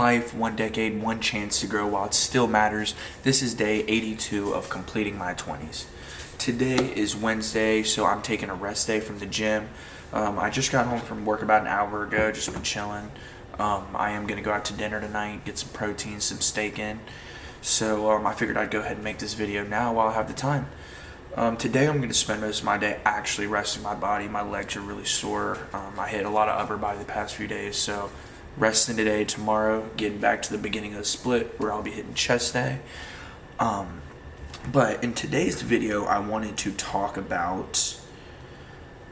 life, one decade, one chance to grow while it still matters. This is day 82 of completing my 20s. Today is Wednesday, so I'm taking a rest day from the gym. I just got home from work about an hour ago, just been chilling. I am going to go out to dinner tonight, get some protein, some steak in. So I figured I'd go ahead and make this video now while I have the time. Today I'm going to spend most of my day actually resting my body. My legs are really sore. I hit a lot of upper body the past few days, so resting today, tomorrow, getting back to the beginning of the split where I'll be hitting chest day. But in today's video, I wanted to talk about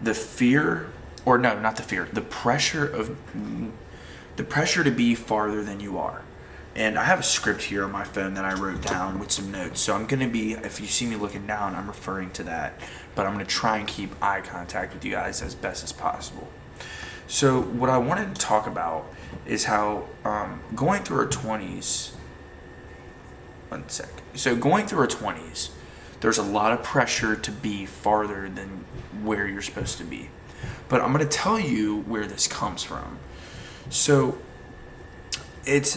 the fear, or no, not the fear, the pressure to be farther than you are. And I have a script here on my phone that I wrote down with some notes. So I'm going to be, if you see me looking down, I'm referring to that. But I'm going to try and keep eye contact with you guys as best as possible. So what I wanted to talk about is how going through our 20s, one sec. So going through our 20s, there's a lot of pressure to be farther than where you're supposed to be. But I'm going to tell you where this comes from. So it's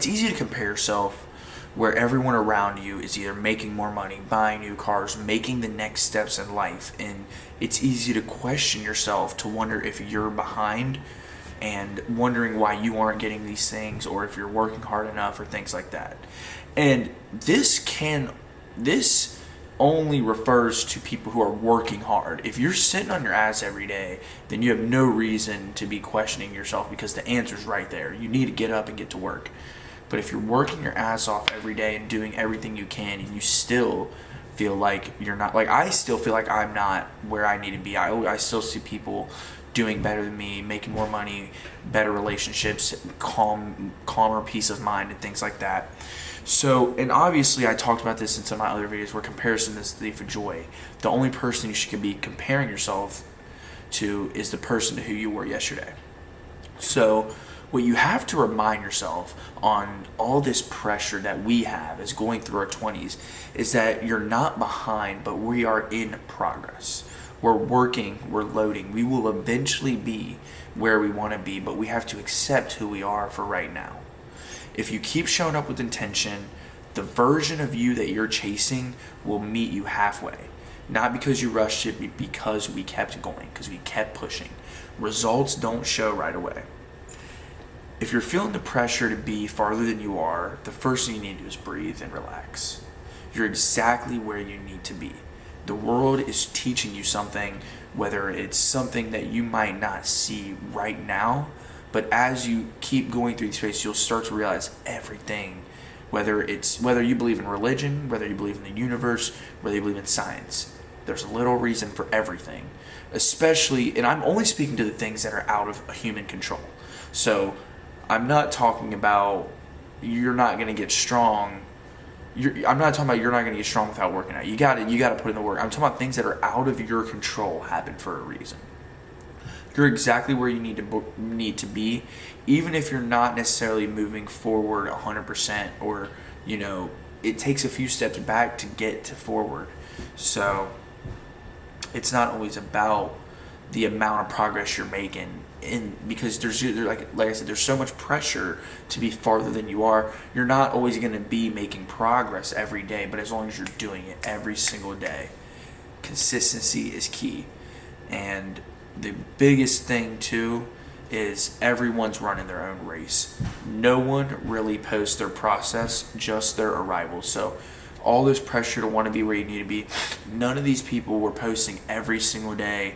easy to compare yourself where everyone around you is either making more money, buying new cars, making the next steps in life, and it's easy to question yourself, to wonder if you're behind and wondering why you aren't getting these things, or if you're working hard enough, or things like that. And this only refers to people who are working hard. If you're sitting on your ass every day, then you have no reason to be questioning yourself, because the answer's right there. You need to get up and get to work. But if you're working your ass off every day and doing everything you can, and you still feel like you're not, like I still feel like I'm not where I need to be. I still see people doing better than me, making more money, better relationships, calmer peace of mind, and things like that. So, and obviously I talked about this in some of my other videos where comparison is the thief of joy. The only person you should be comparing yourself to is the person to who you were yesterday. So what you have to remind yourself on all this pressure that we have as going through our 20s is that you're not behind, but we are in progress. We're working, we're loading. We will eventually be where we want to be, but we have to accept who we are for right now. If you keep showing up with intention, the version of you that you're chasing will meet you halfway. Not because you rushed it, but because we kept going, because we kept pushing. Results don't show right away. If you're feeling the pressure to be farther than you are, the first thing you need to do is breathe and relax. You're exactly where you need to be. The world is teaching you something, whether it's something that you might not see right now, but as you keep going through these phases, you'll start to realize everything, whether you believe in religion, whether you believe in the universe, whether you believe in science. There's a little reason for everything, especially, and I'm only speaking to the things that are out of human control. So I'm not talking about you're not going to get strong. I'm not talking about you're not going to get strong without working out. You got to put in the work. I'm talking about things that are out of your control happen for a reason. You're exactly where you need to be, even if you're not necessarily moving forward 100%, or it takes a few steps back to get to forward. So it's not always about the amount of progress you're making, because there's like I said, there's so much pressure to be farther than you are. You're not always going to be making progress every day, but as long as you're doing it every single day, consistency is key. And the biggest thing too is everyone's running their own race. No one really posts their process, just their arrival. So all this pressure to want to be where you need to be, none of these people were posting every single day.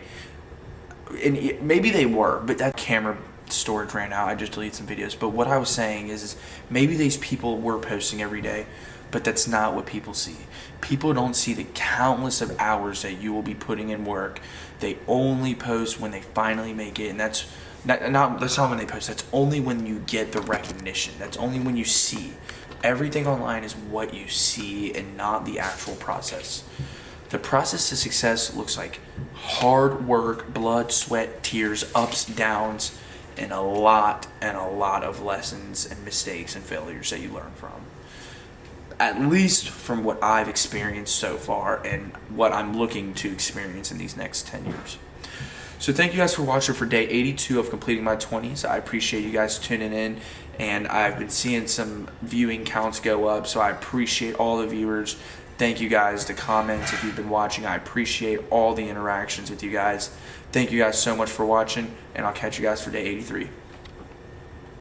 And maybe they were, but that camera storage ran out. I just deleted some videos. But what I was saying is maybe these people were posting every day, but that's not what people see. People don't see the countless of hours that you will be putting in work. They only post when they finally make it, and that's not when they post. That's only when you get the recognition. That's only when you see. Everything online is what you see and not the actual process. The process to success looks like hard work, blood, sweat, tears, ups, downs, and a lot of lessons and mistakes and failures that you learn from. At least from what I've experienced so far and what I'm looking to experience in these next 10 years. So thank you guys for watching for day 82 of completing my 20s. I appreciate you guys tuning in, and I've been seeing some viewing counts go up, so I appreciate all the viewers. Thank you guys, the comments if you've been watching. I appreciate all the interactions with you guys. Thank you guys so much for watching, and I'll catch you guys for day 83.